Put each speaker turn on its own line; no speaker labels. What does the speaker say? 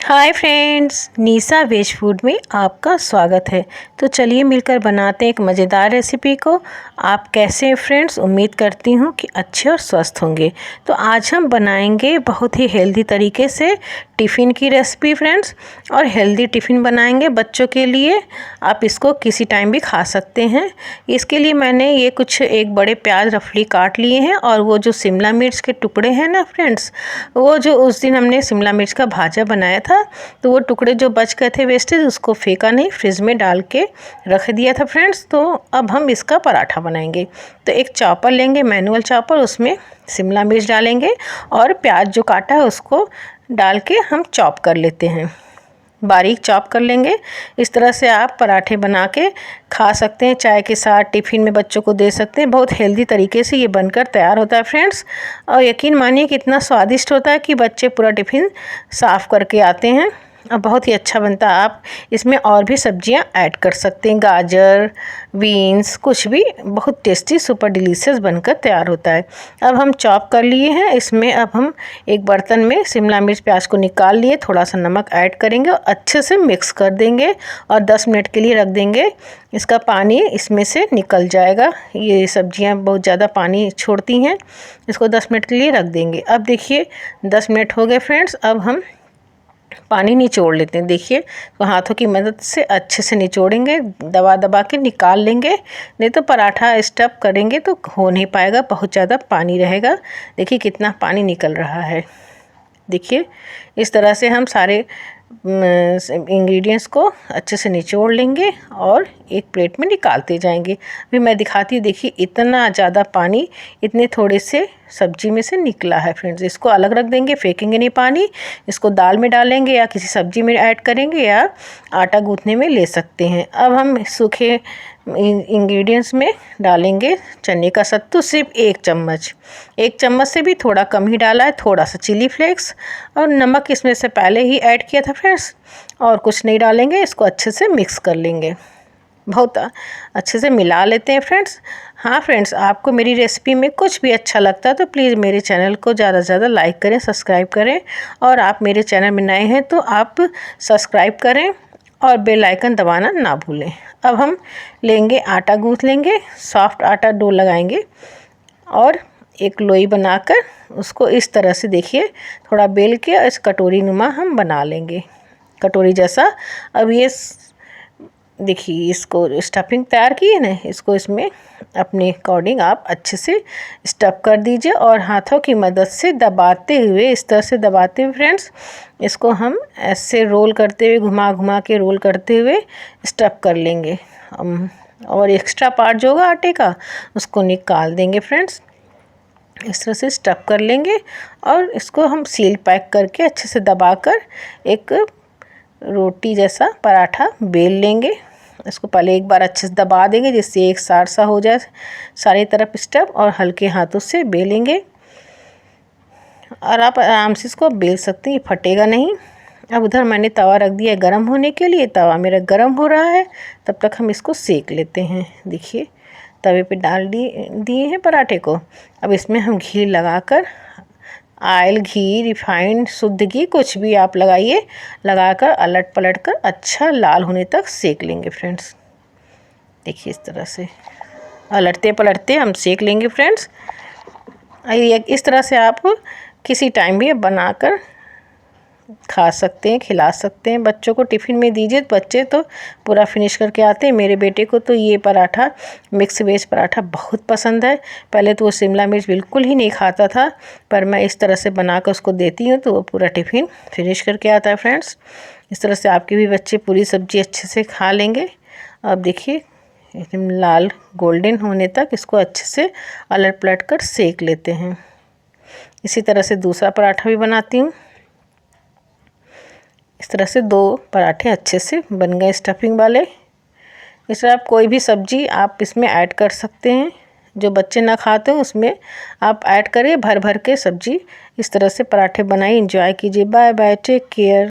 Hi friends, निशा veg food में आपका स्वागत है। तो चलिए मिलकर बनाते हैं एक मज़ेदार रेसिपी को। आप कैसे हैं फ्रेंड्स? उम्मीद करती हूँ कि अच्छे और स्वस्थ होंगे। तो आज हम बनाएंगे बहुत ही हेल्दी तरीके से टिफ़िन की रेसिपी फ्रेंड्स, और हेल्दी टिफ़िन बनाएंगे बच्चों के लिए। आप इसको किसी टाइम भी खा सकते हैं। इसके लिए मैंने ये एक बड़े प्याज रफली काट लिए हैं, और वो जो शिमला मिर्च के टुकड़े हैं ना फ्रेंड्स, वो जो उस दिन हमने शिमला मिर्च का भाजा बनाया था, तो वो टुकड़े जो बच गए थे वेस्टेज, उसको फेंका नहीं, फ्रिज में डाल के रख दिया था फ्रेंड्स। तो अब हम इसका पराठा बनाएंगे। तो एक चॉपर लेंगे, मैनुअल चॉपर, उसमें शिमला मिर्च डालेंगे और प्याज जो काटा है उसको डाल के हम चॉप कर लेते हैं, बारीक चॉप कर लेंगे। इस तरह से आप पराठे बना के खा सकते हैं, चाय के साथ, टिफ़िन में बच्चों को दे सकते हैं। बहुत हेल्दी तरीके से ये बनकर तैयार होता है फ्रेंड्स, और यकीन मानिए कि इतना स्वादिष्ट होता है कि बच्चे पूरा टिफ़िन साफ़ करके आते हैं, और बहुत ही अच्छा बनता है। आप इसमें और भी सब्जियां ऐड कर सकते हैं, गाजर, बीन्स, कुछ भी। बहुत टेस्टी सुपर डिलीशियस बनकर तैयार होता है। अब हम चॉप कर लिए हैं। इसमें अब हम एक बर्तन में शिमला मिर्च प्याज को निकाल लिए, थोड़ा सा नमक ऐड करेंगे और अच्छे से मिक्स कर देंगे और 10 मिनट के लिए रख देंगे। इसका पानी इसमें से निकल जाएगा। ये सब्जियां बहुत ज़्यादा पानी छोड़ती हैं। इसको 10 मिनट के लिए रख देंगे। अब देखिए 10 मिनट हो गए फ्रेंड्स। अब हम पानी निचोड़ लेते हैं। देखिए, तो हाथों की मदद से अच्छे से निचोड़ेंगे, दबा दबा के निकाल लेंगे, नहीं तो पराठा स्टफ करेंगे तो हो नहीं पाएगा, बहुत ज़्यादा पानी रहेगा। देखिए कितना पानी निकल रहा है। देखिए इस तरह से हम सारे इंग्रेडिएंट्स को अच्छे से निचोड़ लेंगे और एक प्लेट में निकालते जाएंगे। अभी मैं दिखाती हूँ। देखिए इतना ज़्यादा पानी इतने थोड़े से सब्जी में से निकला है फ्रेंड्स। इसको अलग रख देंगे, फेंकेंगे नहीं पानी। इसको दाल में डालेंगे या किसी सब्जी में ऐड करेंगे, या आटा गूँथने में ले सकते हैं। अब हम सूखे इंग्रेडिएंट्स में डालेंगे चने का सत्तू, सिर्फ 1 चम्मच। 1 चम्मच से भी थोड़ा कम ही डाला है। थोड़ा सा चिली फ्लेक्स और नमक इसमें से पहले ही ऐड किया था फ्रेंड्स, और कुछ नहीं डालेंगे। इसको अच्छे से मिक्स कर लेंगे, बहुत अच्छे से मिला लेते हैं फ्रेंड्स। हाँ फ्रेंड्स, आपको मेरी रेसिपी में कुछ भी अच्छा लगता है तो प्लीज़ मेरे चैनल को ज़्यादा से ज़्यादा लाइक करें, सब्सक्राइब करें, और आप मेरे चैनल में नए हैं तो आप सब्सक्राइब करें और बेल आइकन दबाना ना भूलें। अब हम लेंगे, आटा गूँथ लेंगे, सॉफ्ट आटा डो लगाएंगे और एक लोई बनाकर उसको इस तरह से देखिए थोड़ा बेल के इस कटोरी नुमा हम बना लेंगे, कटोरी जैसा। अब ये देखिए इसको स्टफिंग तैयार की है ना, इसको इसमें अपने अकॉर्डिंग आप अच्छे से स्टफ कर दीजिए, और हाथों की मदद से दबाते हुए, इस तरह से दबाते हुए फ्रेंड्स, इसको हम ऐसे रोल करते हुए, घुमा घुमा के रोल करते हुए स्टफ कर लेंगे। और एक्स्ट्रा पार्ट जो होगा आटे का उसको निकाल देंगे फ्रेंड्स। इस तरह से स्टफ कर लेंगे और इसको हम सील पैक करके अच्छे से दबाकर एक रोटी जैसा पराठा बेल लेंगे। इसको पहले एक बार अच्छे से दबा देंगे जिससे एक साथ सा हो जाए सारी तरफ स्टफ, और हल्के हाथों से बेलेंगे और आप आराम से इसको बेल सकते हैं, ये फटेगा नहीं। अब उधर मैंने तवा रख दिया है गर्म होने के लिए। तवा मेरा गर्म हो रहा है, तब तक हम इसको सेक लेते हैं। देखिए तवे पे डाल दिए हैं पराठे को। अब इसमें हम घी लगाकर, ऑयल, घी, रिफाइंड, शुद्ध घी, कुछ भी आप लगाइए, लगाकर अलट पलट कर अच्छा लाल होने तक सेक लेंगे फ्रेंड्स। देखिए इस तरह से अलटते पलटते हम सेक लेंगे फ्रेंड्स। इस तरह से आप किसी टाइम भी बनाकर खा सकते हैं, खिला सकते हैं बच्चों को, टिफ़िन में दीजिए। बच्चे तो पूरा फिनिश करके आते हैं। मेरे बेटे को तो ये पराठा, मिक्स वेज पराठा बहुत पसंद है। पहले तो वो शिमला मिर्च बिल्कुल ही नहीं खाता था, पर मैं इस तरह से बनाकर उसको देती हूँ तो वो पूरा टिफ़िन फिनिश करके आता है फ्रेंड्स। इस तरह से आपके भी बच्चे पूरी सब्ज़ी अच्छे से खा लेंगे। अब देखिए एकदम लाल गोल्डन होने तक इसको अच्छे से अलट पलट कर सेक लेते हैं। इसी तरह से दूसरा पराठा भी बनाती हूँ। इस तरह से 2 पराठे अच्छे से बन गए स्टफिंग वाले। इस तरह आप कोई भी सब्ज़ी आप इसमें ऐड कर सकते हैं, जो बच्चे ना खाते हो उसमें आप ऐड करिए, भर भर के सब्ज़ी। इस तरह से पराठे बनाइए, एंजॉय कीजिए। Bye bye, take care.